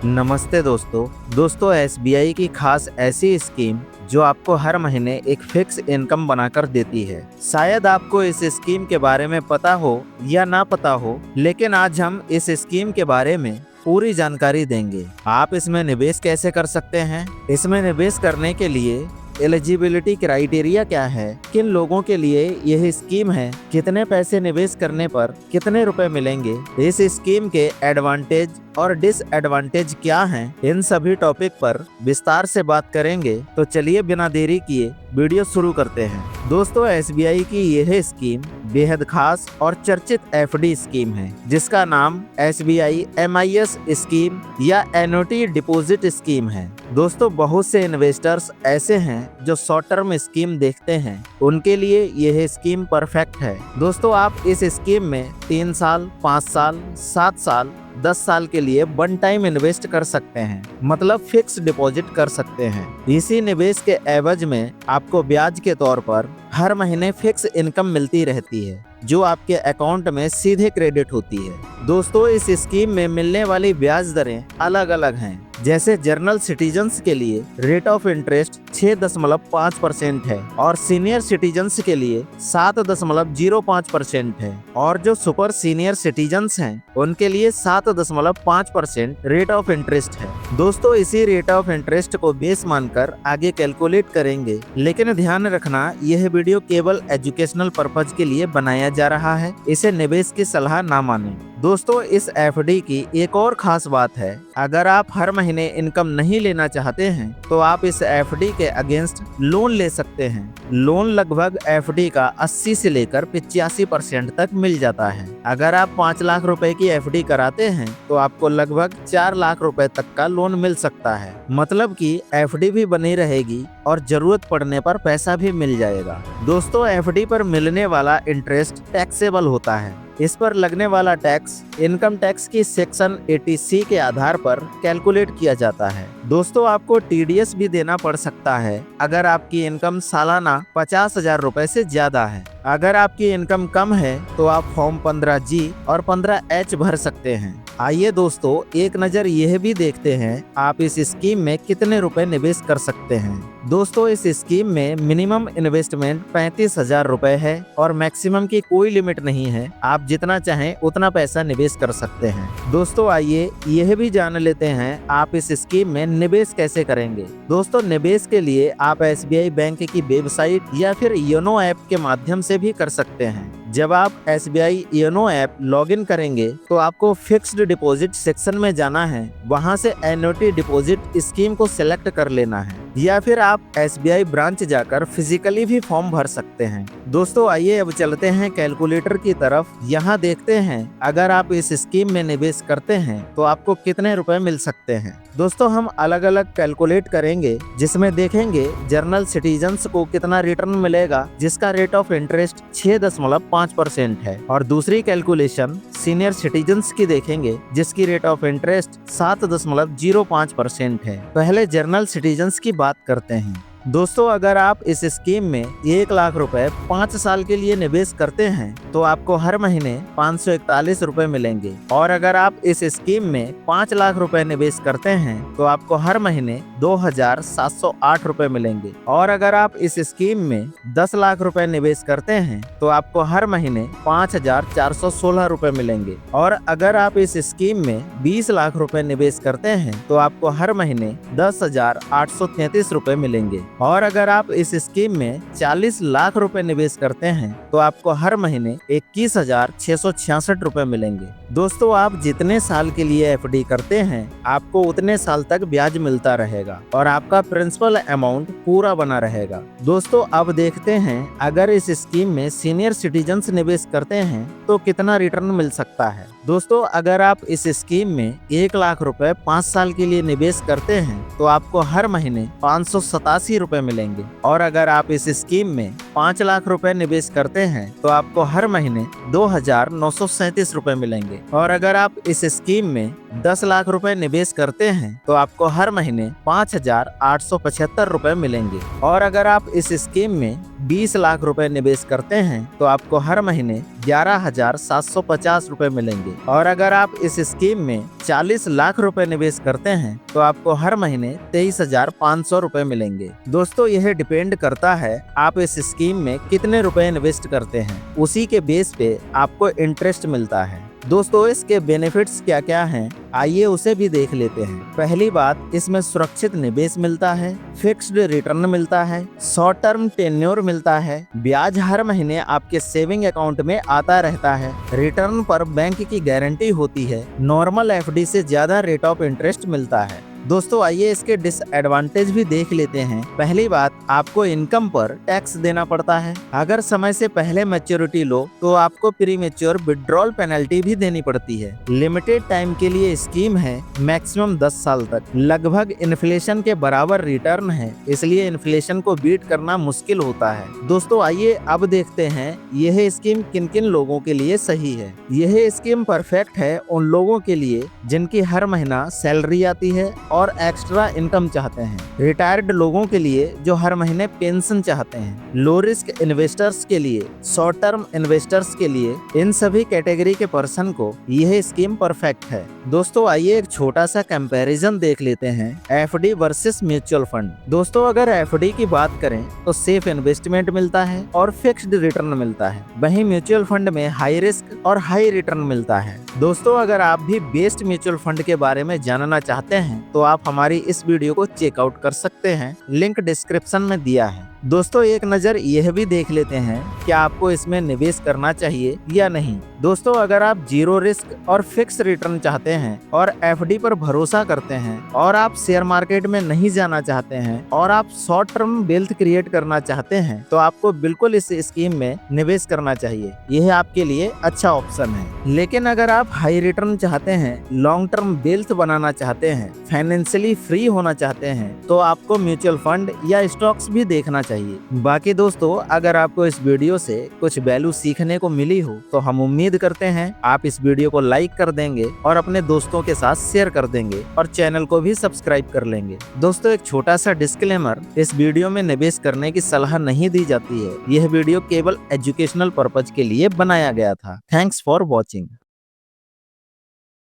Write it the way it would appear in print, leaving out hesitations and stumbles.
नमस्ते दोस्तों एसबीआई की खास ऐसी स्कीम जो आपको हर महीने एक फिक्स इनकम बनाकर देती है। शायद आपको इस स्कीम के बारे में पता हो या ना पता हो, लेकिन आज हम इस स्कीम के बारे में पूरी जानकारी देंगे। आप इसमें निवेश कैसे कर सकते हैं, इसमें निवेश करने के लिए एलिजिबिलिटी क्राइटेरिया क्या है, किन लोगों के लिए यह स्कीम है, कितने पैसे निवेश करने पर कितने रुपए मिलेंगे, इस स्कीम के एडवांटेज और डिसएडवांटेज क्या हैं, इन सभी टॉपिक पर विस्तार से बात करेंगे। तो चलिए बिना देरी किए वीडियो शुरू करते हैं। दोस्तों, एसबीआई की यह स्कीम बेहद खास और चर्चित एफडी स्कीम है, जिसका नाम एसबीआई एमआईएस स्कीम या एन्युटी डिपॉजिट स्कीम है। दोस्तों, बहुत से इन्वेस्टर्स ऐसे हैं जो शॉर्ट टर्म स्कीम देखते हैं, उनके लिए यह स्कीम परफेक्ट है। दोस्तों, आप इस स्कीम में 3 साल, 5 साल, 7 साल, 10 साल के लिए वन टाइम इन्वेस्ट कर सकते हैं, मतलब फिक्स डिपॉजिट कर सकते हैं। इसी निवेश के एवज में आपको ब्याज के तौर पर हर महीने फिक्स इनकम मिलती रहती है, जो आपके अकाउंट में सीधे क्रेडिट होती है। दोस्तों, इस स्कीम में मिलने वाली ब्याज दरें अलग अलग हैं। जैसे जनरल सिटीजन्स के लिए रेट ऑफ इंटरेस्ट 6.5% है और सीनियर सिटीजन्स के लिए 7.05% है, और जो सुपर सीनियर सिटीजन्स हैं उनके लिए 7.5% रेट ऑफ इंटरेस्ट है। दोस्तों, इसी रेट ऑफ इंटरेस्ट को बेस मानकर आगे कैलकुलेट करेंगे, लेकिन ध्यान रखना यह वीडियो केवल एजुकेशनल पर्पज के लिए बनाया जा रहा है, इसे निवेश की सलाह ना माने। दोस्तों, इस एफडी की एक और खास बात है, अगर आप हर महीने इनकम नहीं लेना चाहते हैं तो आप इस एफडी के अगेंस्ट लोन ले सकते हैं। लोन लगभग एफडी का 80 से लेकर 85% तक मिल जाता है। अगर आप 5 लाख रुपए की एफडी कराते हैं तो आपको लगभग 4 लाख रुपए तक का लोन मिल सकता है, मतलब कि एफडी भी बनी रहेगी और जरूरत पड़ने पर पैसा भी मिल जाएगा। दोस्तों, एफडी पर मिलने वाला इंटरेस्ट टैक्सेबल होता है। इस पर लगने वाला टैक्स इनकम टैक्स की सेक्शन 80C के आधार पर कैलकुलेट किया जाता है। दोस्तों, आपको टीडीएस भी देना पड़ सकता है अगर आपकी इनकम सालाना 50,000 रुपए से ज्यादा है। अगर आपकी इनकम कम है तो आप फॉर्म 15G और 15H भर सकते हैं। आइए दोस्तों, एक नज़र यह भी देखते हैं आप इस स्कीम में कितने रुपए निवेश कर सकते हैं। दोस्तों, इस स्कीम में मिनिमम इन्वेस्टमेंट 35,000 रुपए है और मैक्सिमम की कोई लिमिट नहीं है। आप जितना चाहें उतना पैसा निवेश कर सकते हैं। दोस्तों, आइए यह भी जान लेते हैं आप इस स्कीम में निवेश कैसे करेंगे। दोस्तों, निवेश के लिए आप एसबीआई बैंक की वेबसाइट या फिर योनो ऐप के माध्यम से भी कर सकते हैं। जब आप एसबीआई योनो ऐप लॉगिन करेंगे तो आपको फिक्स्ड डिपॉजिट सेक्शन में जाना है, वहां से एन्युटी डिपॉजिट स्कीम को सिलेक्ट कर लेना है, या फिर आप एसबीआई ब्रांच जाकर फिजिकली भी फॉर्म भर सकते हैं। दोस्तों, आइए अब चलते हैं कैलकुलेटर की तरफ। यहाँ देखते हैं अगर आप इस स्कीम में निवेश करते हैं तो आपको कितने रुपए मिल सकते हैं। दोस्तों, हम अलग अलग कैलकुलेट करेंगे, जिसमें देखेंगे जनरल सिटीजन्स को कितना रिटर्न मिलेगा, जिसका रेट ऑफ इंटरेस्ट 6.5% है, और दूसरी कैलकुलेशन सीनियर सिटीजन्स की देखेंगे, जिसकी रेट ऑफ इंटरेस्ट 7.05% है। पहले जनरल सिटीजन्स की बात करते हैं। दोस्तों, अगर आप इस स्कीम में 1 लाख रुपए 5 साल के लिए निवेश करते हैं तो आपको हर महीने 541 रुपए मिलेंगे, और अगर आप इस स्कीम में 5 लाख रुपए निवेश करते हैं तो आपको हर महीने 2,708 रुपए मिलेंगे, और अगर आप इस स्कीम में 10 लाख रुपए निवेश करते हैं तो आपको हर महीने 5,416 रुपए मिलेंगे, और अगर आप इस स्कीम में 20 लाख रुपए निवेश करते हैं तो आपको हर महीने 10,833 रुपए मिलेंगे, और अगर आप इस स्कीम में 40 लाख रुपए निवेश करते हैं तो आपको हर महीने 21,666 रुपए मिलेंगे। दोस्तों, आप जितने साल के लिए एफडी करते हैं आपको उतने साल तक ब्याज मिलता रहेगा और आपका प्रिंसिपल अमाउंट पूरा बना रहेगा। दोस्तों, अब देखते हैं अगर इस स्कीम में सीनियर सिटीजन्स निवेश करते हैं तो कितना रिटर्न मिल सकता है। दोस्तों, अगर आप इस स्कीम में 1 लाख रुपए 5 साल के लिए निवेश करते हैं तो आपको हर महीने 587 रुपए मिलेंगे, और अगर आप इस स्कीम में 5 लाख रुपए निवेश करते हैं तो आपको हर महीने 2,937 रुपए मिलेंगे, और अगर आप इस स्कीम में 10 लाख रुपए निवेश करते हैं तो आपको हर महीने 5,875 रुपए मिलेंगे, और अगर आप इस स्कीम में 20 लाख रुपए निवेश करते हैं तो आपको हर महीने 11,750 रुपए मिलेंगे, और अगर आप इस स्कीम में 40 लाख रुपए निवेश करते हैं तो आपको हर महीने 23,500 रुपए मिलेंगे। दोस्तों यह डिपेंड करता है आप इस स्कीम में कितने रुपए इन्वेस्ट करते हैं, उसी के बेस पे आपको इंटरेस्ट मिलता है। दोस्तों इसके बेनिफिट्स क्या क्या हैं, आइए उसे भी देख लेते हैं। पहली बात, इसमें सुरक्षित निवेश मिलता है, फिक्स्ड रिटर्न मिलता है, शॉर्ट टर्म टेन्योर मिलता है, ब्याज हर महीने आपके सेविंग अकाउंट में आता रहता है, रिटर्न पर बैंक की गारंटी होती है, नॉर्मल एफडी से ज्यादा रेट ऑफ इंटरेस्ट मिलता है। दोस्तों आइए इसके डिसएडवांटेज भी देख लेते हैं। पहली बात, आपको इनकम पर टैक्स देना पड़ता है। अगर समय से पहले मैच्योरिटी लो तो आपको प्री मैच्योर विड्रॉल पेनल्टी भी देनी पड़ती है। लिमिटेड टाइम के लिए स्कीम है, मैक्सिमम 10 साल तक। लगभग इन्फ्लेशन के बराबर रिटर्न है, इसलिए इन्फ्लेशन को बीट करना मुश्किल होता है। दोस्तों आइए अब देखते हैं यह स्कीम किन किन लोगों के लिए सही है। यह स्कीम परफेक्ट है उन लोगों के लिए जिनकी हर महीना सैलरी आती है और एक्स्ट्रा इनकम चाहते हैं, रिटायर्ड लोगों के लिए जो हर महीने पेंशन चाहते हैं, लो रिस्क इन्वेस्टर्स के लिए, शॉर्ट टर्म इन्वेस्टर्स के लिए, इन सभी कैटेगरी के पर्सन को यह स्कीम परफेक्ट है। दोस्तों आइए एक छोटा सा कंपैरिजन देख लेते हैं एफडी वर्सेस म्यूचुअल फंड। दोस्तों अगर एफडी की बात करें तो सेफ इन्वेस्टमेंट मिलता है और फिक्स्ड रिटर्न मिलता है, वहीं म्यूचुअल फंड में हाई रिस्क और हाई रिटर्न मिलता है। दोस्तों अगर आप भी बेस्ट म्यूचुअल फंड के बारे में जानना चाहते हैं तो आप हमारी इस वीडियो को चेकआउट कर सकते हैं, लिंक डिस्क्रिप्शन में दिया है। दोस्तों एक नज़र यह भी देख लेते हैं कि आपको इसमें निवेश करना चाहिए या नहीं। दोस्तों अगर आप जीरो रिस्क और फिक्स रिटर्न चाहते हैं और एफडी पर भरोसा करते हैं और आप शेयर मार्केट में नहीं जाना चाहते हैं और आप शॉर्ट टर्म वेल्थ क्रिएट करना चाहते हैं तो आपको बिल्कुल इस स्कीम में निवेश करना चाहिए, यह आपके लिए अच्छा ऑप्शन है। लेकिन अगर आप हाई रिटर्न चाहते हैं, लॉन्ग टर्म वेल्थ बनाना चाहते हैं, फाइनेंशियली फ्री होना चाहते हैं तो आपको म्यूचुअल फंड या स्टॉक्स भी देखना चाहिए। बाकी दोस्तों अगर आपको इस वीडियो से कुछ वैल्यू सीखने को मिली हो तो हम उम्मीद करते हैं आप इस वीडियो को लाइक कर देंगे और अपने दोस्तों के साथ शेयर कर देंगे और चैनल को भी सब्सक्राइब कर लेंगे। दोस्तों एक छोटा सा डिस्क्लेमर, इस वीडियो में निवेश करने की सलाह नहीं दी जाती है, यह वीडियो केवल एजुकेशनल पर्पज के लिए बनाया गया था। Thanks for watching.